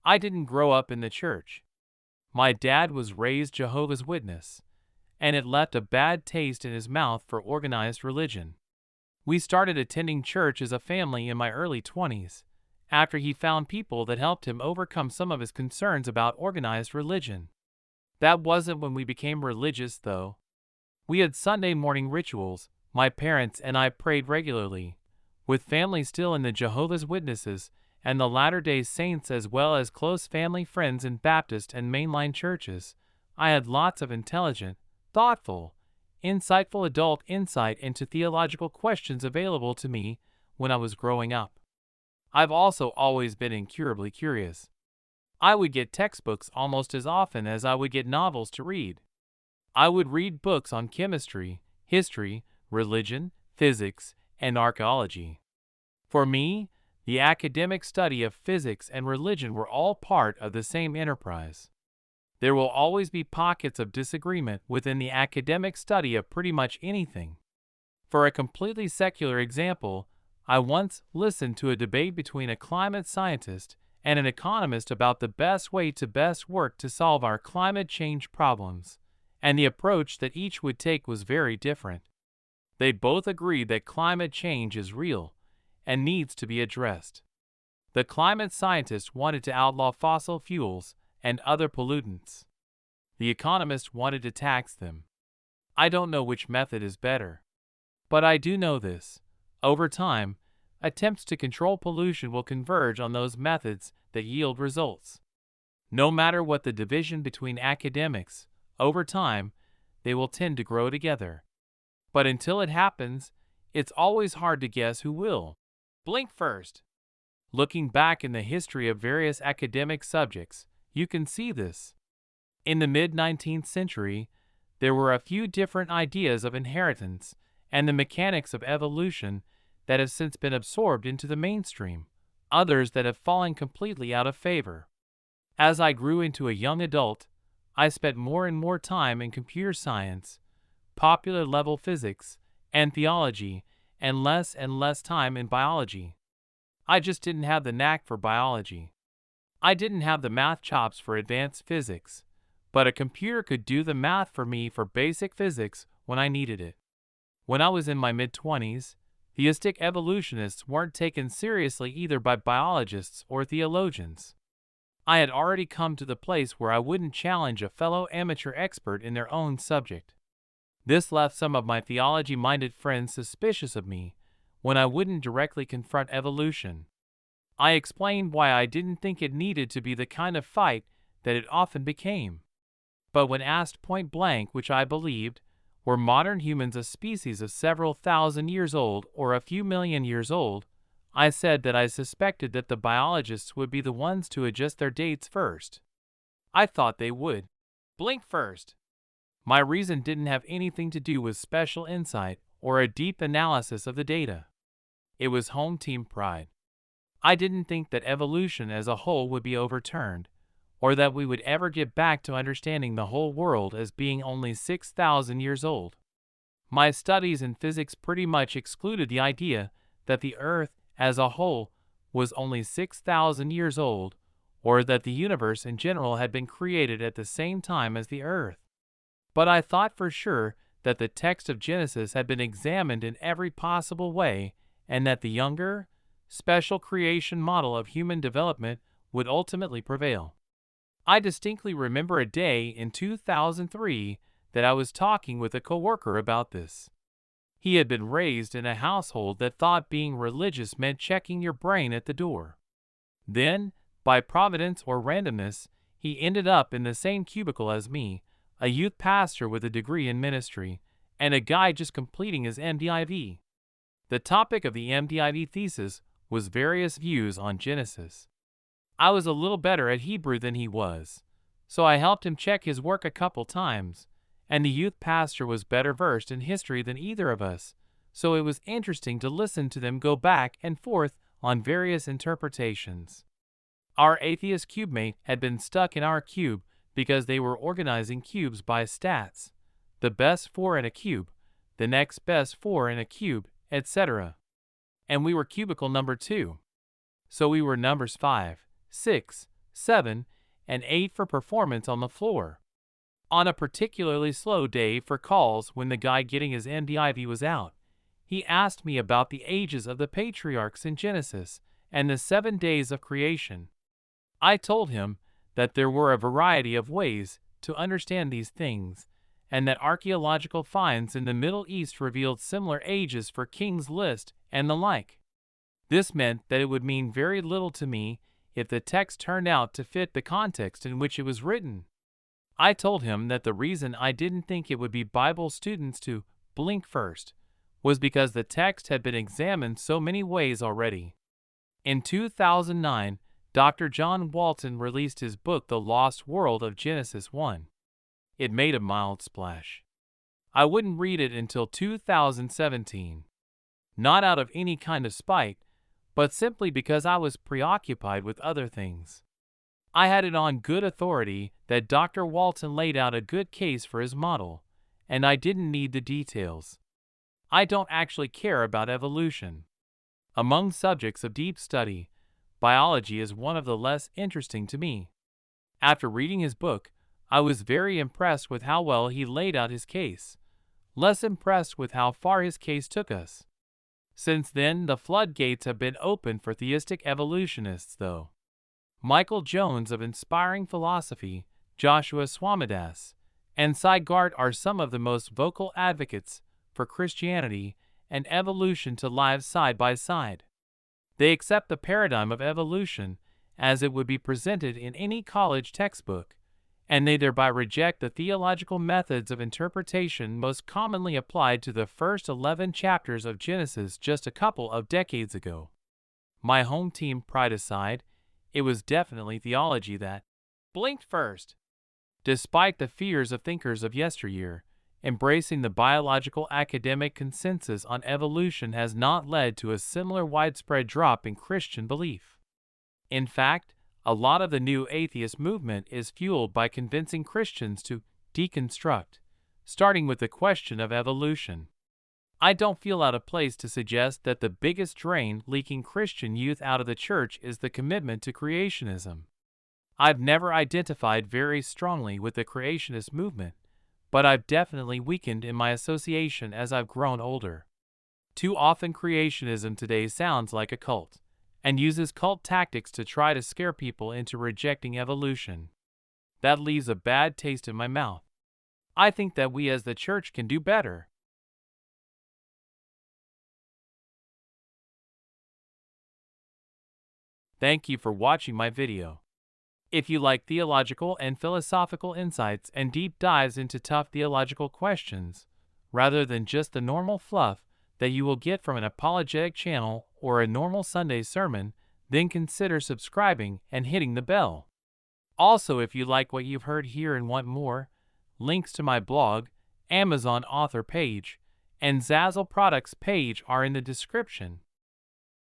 I didn't grow up in the church. My dad was raised Jehovah's Witness, and it left a bad taste in his mouth for organized religion. We started attending church as a family in my early 20s, after he found people that helped him overcome some of his concerns about organized religion. That wasn't when we became religious, though. We had Sunday morning rituals. My parents and I prayed regularly, with family still in the Jehovah's Witnesses and the Latter-day Saints, as well as close family friends in Baptist and mainline churches. I had lots of intelligent, thoughtful, insightful adult insight into theological questions available to me when I was growing up. I've also always been incurably curious. I would get textbooks almost as often as I would get novels to read. I would read books on chemistry, history, religion, physics, and archaeology. For me, the academic study of physics and religion were all part of the same enterprise. There will always be pockets of disagreement within the academic study of pretty much anything. For a completely secular example, I once listened to a debate between a climate scientist and an economist about the best way to best work to solve our climate change problems, and the approach that each would take was very different. They both agreed that climate change is real and needs to be addressed. The climate scientist wanted to outlaw fossil fuels and other pollutants. The economist wanted to tax them. I don't know which method is better. But I do know this. Over time, attempts to control pollution will converge on those methods that yield results. No matter what the division between academics, over time, they will tend to grow together. But until it happens, it's always hard to guess who will. Blink first. Looking back in the history of various academic subjects, you can see this. In the mid-19th century, there were a few different ideas of inheritance and the mechanics of evolution that have since been absorbed into the mainstream, others that have fallen completely out of favor. As I grew into a young adult, I spent more and more time in computer science, popular level physics, and theology, and less time in biology. I just didn't have the knack for biology. I didn't have the math chops for advanced physics, but a computer could do the math for me for basic physics when I needed it. When I was in my mid-20s, theistic evolutionists weren't taken seriously either by biologists or theologians. I had already come to the place where I wouldn't challenge a fellow amateur expert in their own subject. This left some of my theology-minded friends suspicious of me when I wouldn't directly confront evolution. I explained why I didn't think it needed to be the kind of fight that it often became. But when asked point blank which I believed, were modern humans a species of several thousand years old or a few million years old, I said that I suspected that the biologists would be the ones to adjust their dates first. I thought they would. Blink first. My reason didn't have anything to do with special insight or a deep analysis of the data. It was home team pride. I didn't think that evolution as a whole would be overturned, or that we would ever get back to understanding the whole world as being only 6,000 years old. My studies in physics pretty much excluded the idea that the Earth as a whole was only 6,000 years old, or that the universe in general had been created at the same time as the Earth. But I thought for sure that the text of Genesis had been examined in every possible way, and that the younger, special creation model of human development would ultimately prevail. I distinctly remember a day in 2003 that I was talking with a coworker about this. He had been raised in a household that thought being religious meant checking your brain at the door. Then, by providence or randomness, he ended up in the same cubicle as me, a youth pastor with a degree in ministry, and a guy just completing his MDiv. The topic of the MDiv thesis was various views on Genesis. I was a little better at Hebrew than he was, so I helped him check his work a couple times, and the youth pastor was better versed in history than either of us, so it was interesting to listen to them go back and forth on various interpretations. Our atheist cubemate had been stuck in our cube because they were organizing cubes by stats, the best 4 in a cube, the next best 4 in a cube, etc. And we were cubicle number 2. So we were numbers 5, 6, 7, and 8 for performance on the floor. On a particularly slow day for calls when the guy getting his MDIV was out, he asked me about the ages of the patriarchs in Genesis and the 7 days of creation. I told him that there were a variety of ways to understand these things, and that archaeological finds in the Middle East revealed similar ages for King's List and the like. This meant that it would mean very little to me if the text turned out to fit the context in which it was written. I told him that the reason I didn't think it would be Bible students to blink first was because the text had been examined so many ways already. In 2009, Dr. John Walton released his book The Lost World of Genesis 1. It made a mild splash. I wouldn't read it until 2017. Not out of any kind of spite, but simply because I was preoccupied with other things. I had it on good authority that Dr. Walton laid out a good case for his model, and I didn't need the details. I don't actually care about evolution. Among subjects of deep study, biology is one of the less interesting to me. After reading his book, I was very impressed with how well he laid out his case, less impressed with how far his case took us. Since then, the floodgates have been opened for theistic evolutionists, though. Michael Jones of Inspiring Philosophy, Joshua Swamidass, and Cy Gart are some of the most vocal advocates for Christianity and evolution to live side by side. They accept the paradigm of evolution as it would be presented in any college textbook, and they thereby reject the theological methods of interpretation most commonly applied to the first 11 chapters of Genesis just a couple of decades ago. My home team pride aside, it was definitely theology that blinked first. Despite the fears of thinkers of yesteryear, embracing the biological academic consensus on evolution has not led to a similar widespread drop in Christian belief. In fact, a lot of the new atheist movement is fueled by convincing Christians to deconstruct, starting with the question of evolution. I don't feel out of place to suggest that the biggest drain leaking Christian youth out of the church is the commitment to creationism. I've never identified very strongly with the creationist movement, but I've definitely weakened in my association as I've grown older. Too often creationism today sounds like a cult, and uses cult tactics to try to scare people into rejecting evolution. That leaves a bad taste in my mouth. I think that we as the church can do better. Thank you for watching my video. If you like theological and philosophical insights and deep dives into tough theological questions, rather than just the normal fluff that you will get from an apologetic channel or a normal Sunday sermon, then consider subscribing and hitting the bell. Also, if you like what you've heard here and want more, links to my blog, Amazon author page, and Zazzle products page are in the description.